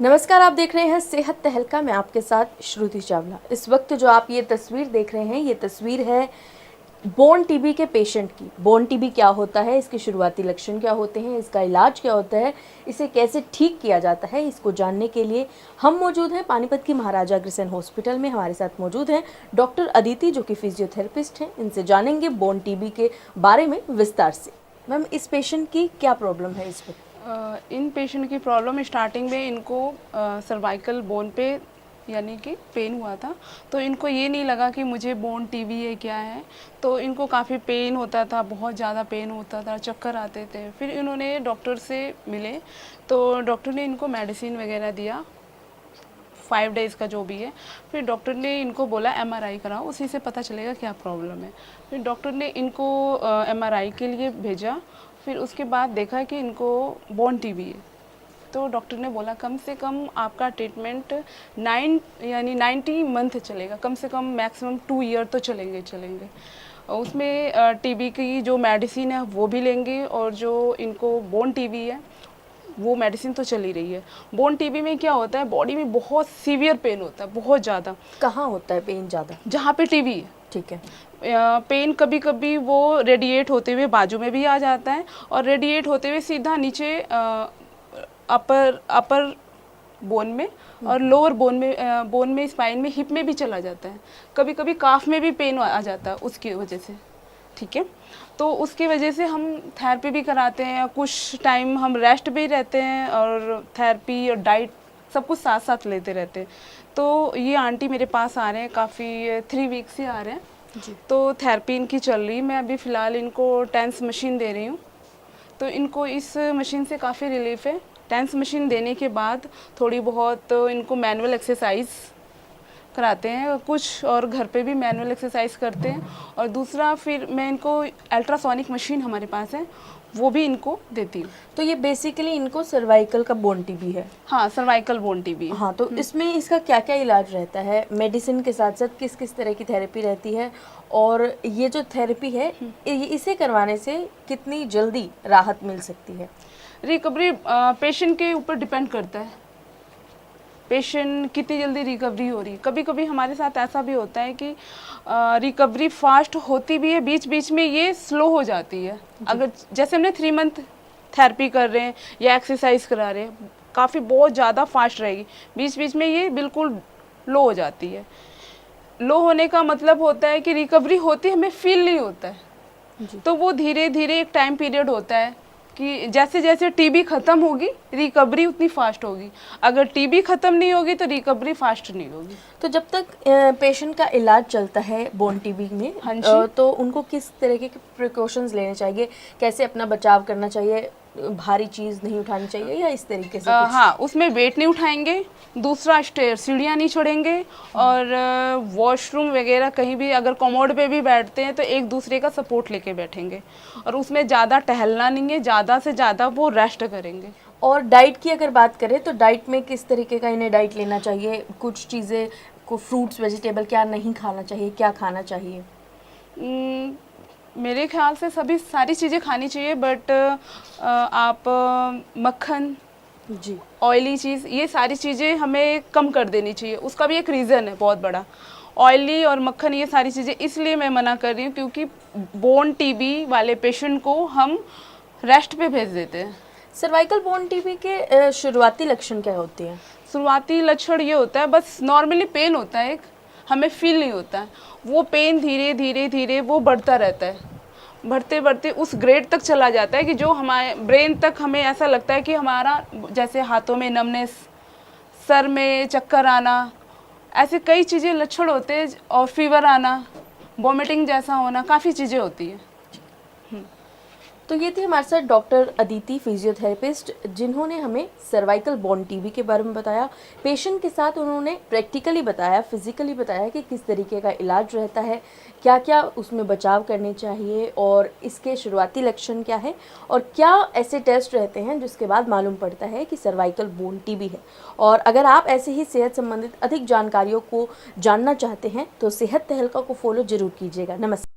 नमस्कार, आप देख रहे हैं सेहत तहलका में आपके साथ श्रुति चावला। इस वक्त जो आप ये तस्वीर देख रहे हैं, ये तस्वीर है बोन टीबी के पेशेंट की। बोन टीबी क्या होता है, इसके शुरुआती लक्षण क्या होते हैं, इसका इलाज क्या होता है, इसे कैसे ठीक किया जाता है, इसको जानने के लिए हम मौजूद हैं पानीपत की महाराजा अग्रसेन हॉस्पिटल में। हमारे साथ मौजूद हैं डॉक्टर अदिति, जो कि फिजियोथेरेपिस्ट हैं। इनसे जानेंगे बोन टीबी के बारे में विस्तार से। मैम, इस पेशेंट की क्या प्रॉब्लम है इस वक्त? इन पेशेंट की प्रॉब्लम स्टार्टिंग में इनको सर्वाइकल बोन पे यानी कि पेन हुआ था, तो इनको ये नहीं लगा कि मुझे बोन टीबी है क्या है। तो इनको काफ़ी पेन होता था, बहुत ज़्यादा पेन होता था, चक्कर आते थे। फिर इन्होंने डॉक्टर से मिले तो डॉक्टर ने इनको मेडिसिन वगैरह दिया 5 डेज़ का जो भी है। फिर डॉक्टर ने इनको बोला MRI कराओ, उसी से पता चलेगा क्या प्रॉब्लम है। फिर डॉक्टर ने इनको MRI के लिए भेजा। फिर उसके बाद देखा कि इनको बोन टीबी है। तो डॉक्टर ने बोला कम से कम आपका ट्रीटमेंट 90 मंथ चलेगा, कम से कम मैक्सिमम 2 ईयर तो चलेंगे। उसमें टीबी की जो मेडिसिन है वो भी लेंगे, और जो इनको बोन टीबी है वो मेडिसिन तो चल ही रही है। बोन टीबी में क्या होता है, बॉडी में बहुत सीवियर पेन होता है, बहुत ज़्यादा। कहाँ होता है पेन ज़्यादा? जहाँ पे टीबी है। ठीक है। पेन कभी कभी वो रेडिएट होते हुए बाजू में भी आ जाता है, और रेडिएट होते हुए सीधा नीचे अपर बोन में और लोअर बोन में स्पाइन में, हिप में भी चला जाता है। कभी कभी काफ में भी पेन आ जाता है उसकी वजह से। ठीक है, तो उसकी वजह से हम थेरेपी भी कराते हैं, कुछ टाइम हम रेस्ट भी रहते हैं, और थेरेपी और डाइट सब कुछ साथ साथ लेते रहते हैं। तो ये आंटी मेरे पास आ रहे हैं, काफ़ी 3 वीक से आ रहे हैं जी। तो थेरेपी इनकी चल रही। मैं अभी फ़िलहाल इनको टेंस मशीन दे रही हूँ, तो इनको इस मशीन से काफ़ी रिलीफ है। टेंस मशीन देने के बाद थोड़ी बहुत इनको मैनुअल एक्सरसाइज कराते हैं कुछ, और घर पे भी मैनुअल एक्सरसाइज करते हैं। और दूसरा फिर मैं इनको अल्ट्रासोनिक मशीन हमारे पास है, वो भी इनको देती हूँ। तो ये बेसिकली इनको सर्वाइकल का बोन टीबी है? हाँ, सर्वाइकल बोन टीबी। हाँ, तो इसमें इसका क्या क्या इलाज रहता है? मेडिसिन के साथ साथ किस किस तरह की थेरेपी रहती है, और ये जो थेरेपी है इसे करवाने से कितनी जल्दी राहत मिल सकती है? रिकवरी पेशेंट के ऊपर डिपेंड करता है, पेशेंट कितनी जल्दी रिकवरी हो रही है। कभी कभी हमारे साथ ऐसा भी होता है कि रिकवरी फास्ट होती भी है, बीच बीच में ये स्लो हो जाती है। अगर जैसे हमने 3 मंथ थेरेपी कर रहे हैं या एक्सरसाइज करा रहे हैं, काफ़ी बहुत ज़्यादा फास्ट रहेगी, बीच बीच में ये बिल्कुल लो हो जाती है। लो होने का मतलब होता है कि रिकवरी होती हमें फील नहीं होता है। तो वो धीरे धीरे एक टाइम पीरियड होता है कि जैसे जैसे टीबी ख़त्म होगी रिकवरी उतनी फास्ट होगी, अगर टीबी ख़त्म नहीं होगी तो रिकवरी फास्ट नहीं होगी। तो जब तक पेशेंट का इलाज चलता है बोन टीबी में, हाँ तो उनको किस तरह के प्रिकॉशंस लेने चाहिए? कैसे अपना बचाव करना चाहिए? भारी चीज़ नहीं उठानी चाहिए या इस तरीके से कुछ? हाँ, उसमें वेट नहीं उठाएंगे, दूसरा स्टेयर सीढ़ियाँ नहीं चढ़ेंगे, और वॉशरूम वगैरह कहीं भी अगर कमोड पे भी बैठते हैं तो एक दूसरे का सपोर्ट लेके बैठेंगे, और उसमें ज़्यादा टहलना नहीं है, ज़्यादा से ज़्यादा वो रेस्ट करेंगे। और डाइट की अगर बात करें तो डाइट में किस तरीके का इन्हें डाइट लेना चाहिए? कुछ चीज़ें को फ्रूट्स वेजिटेबल क्या नहीं खाना चाहिए, क्या खाना चाहिए? मेरे ख्याल से सारी चीज़ें खानी चाहिए, बट आप मक्खन जी, ऑयली चीज़, ये सारी चीज़ें हमें कम कर देनी चाहिए। उसका भी एक रीज़न है बहुत बड़ा। ऑयली और मक्खन ये सारी चीज़ें इसलिए मैं मना कर रही हूँ क्योंकि बोन टीबी वाले पेशेंट को हम रेस्ट पे भेज देते हैं। सर्वाइकल बोन टीबी के शुरुआती लक्षण क्या होते हैं? शुरुआती लक्षण ये होता है, बस नॉर्मली पेन होता है, एक हमें फील नहीं होता है। वो पेन धीरे धीरे धीरे वो बढ़ता रहता है, बढ़ते बढ़ते उस ग्रेड तक चला जाता है कि जो हमारे ब्रेन तक हमें ऐसा लगता है कि हमारा जैसे हाथों में नमनेस, सर में चक्कर आना, ऐसे कई चीज़ें लक्षण होते हैं, और फीवर आना, वॉमिटिंग जैसा होना, काफ़ी चीज़ें होती हैं। तो ये थे हमारे साथ डॉक्टर अदिति, फिजियोथेरेपिस्ट, जिन्होंने हमें सर्वाइकल बोन टीबी के बारे में बताया। पेशेंट के साथ उन्होंने प्रैक्टिकली बताया, फिजिकली बताया कि किस तरीके का इलाज रहता है, क्या क्या उसमें बचाव करने चाहिए, और इसके शुरुआती लक्षण क्या है, और क्या ऐसे टेस्ट रहते हैं जिसके बाद मालूम पड़ता है कि सर्वाइकल बोन टीबी है। और अगर आप ऐसे ही सेहत संबंधित अधिक जानकारियों को जानना चाहते हैं तो सेहत तहलका को फॉलो जरूर कीजिएगा। नमस्कार।